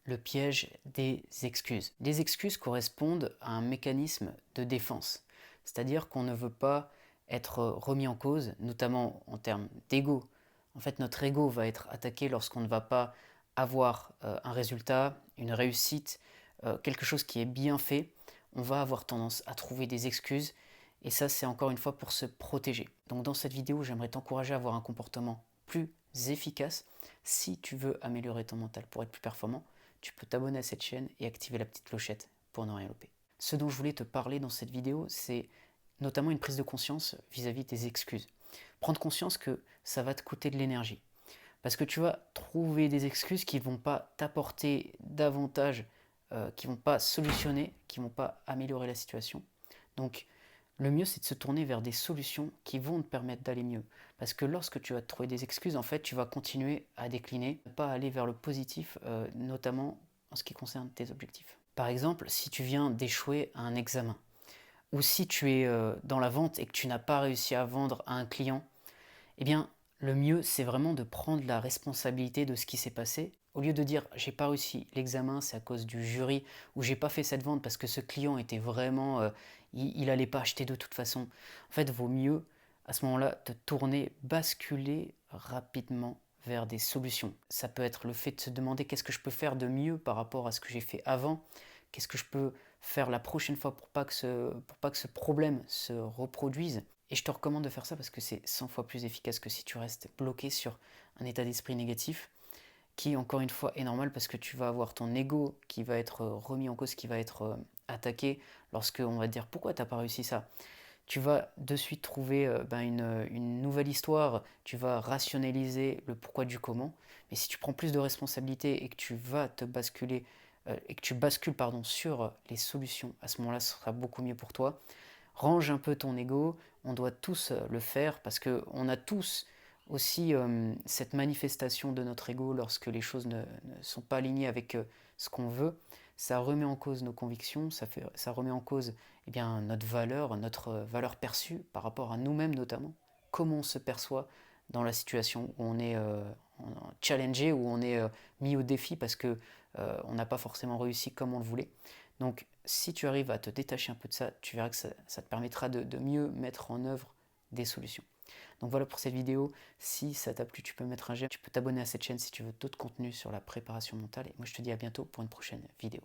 le piège des excuses. Les excuses correspondent à un mécanisme de défense, c'est-à-dire qu'on ne veut pas être remis en cause, notamment en termes d'ego. En fait, notre ego va être attaqué lorsqu'on ne va pas avoir un résultat, une réussite, quelque chose qui est bien fait. On va avoir tendance à trouver des excuses et ça, c'est encore une fois pour se protéger. Donc dans cette vidéo, j'aimerais t'encourager à avoir un comportement plus efficace. Si tu veux améliorer ton mental pour être plus performant, tu peux t'abonner à cette chaîne et activer la petite clochette pour ne rien louper. Ce dont je voulais te parler dans cette vidéo, c'est notamment une prise de conscience vis-à-vis des excuses. Prendre conscience que ça va te coûter de l'énergie. Parce que tu vas trouver des excuses qui ne vont pas t'apporter davantage, qui ne vont pas solutionner, qui ne vont pas améliorer la situation. Donc, le mieux, c'est de se tourner vers des solutions qui vont te permettre d'aller mieux. Parce que lorsque tu vas te trouver des excuses, en fait, tu vas continuer à décliner, pas aller vers le positif, notamment en ce qui concerne tes objectifs. Par exemple, si tu viens d'échouer à un examen, ou si tu es dans la vente et que tu n'as pas réussi à vendre à un client, eh bien, le mieux, c'est vraiment de prendre la responsabilité de ce qui s'est passé. Au lieu de dire j'ai pas réussi l'examen, c'est à cause du jury, ou j'ai pas fait cette vente parce que ce client était vraiment, il allait pas acheter de toute façon. En fait, vaut mieux à ce moment-là te tourner, basculer rapidement vers des solutions. Ça peut être le fait de se demander qu'est-ce que je peux faire de mieux par rapport à ce que j'ai fait avant, qu'est-ce que je peux faire la prochaine fois pour pas que ce problème se reproduise. Et je te recommande de faire ça parce que c'est 100 fois plus efficace que si tu restes bloqué sur un état d'esprit négatif qui, encore une fois, est normal parce que tu vas avoir ton ego qui va être remis en cause, qui va être attaqué lorsque on va te dire pourquoi t'as pas réussi ça. Tu vas de suite trouver une nouvelle histoire, tu vas rationaliser le pourquoi du comment. Mais si tu prends plus de responsabilités et que tu vas te basculer et que tu bascules sur les solutions, à ce moment-là, ce sera beaucoup mieux pour toi. Range un peu ton ego, on doit tous le faire parce qu'on a tous aussi cette manifestation de notre ego lorsque les choses ne sont pas alignées avec ce qu'on veut. Ça remet en cause nos convictions, ça remet en cause notre valeur perçue par rapport à nous-mêmes notamment, comment on se perçoit dans la situation où on est challengé, où on est mis au défi parce que on n'a pas forcément réussi comme on le voulait. Donc si tu arrives à te détacher un peu de ça, tu verras que ça te permettra de mieux mettre en œuvre des solutions. Donc voilà pour cette vidéo. Si ça t'a plu, tu peux mettre un j'aime, tu peux t'abonner à cette chaîne si tu veux d'autres contenus sur la préparation mentale. Et moi je te dis à bientôt pour une prochaine vidéo.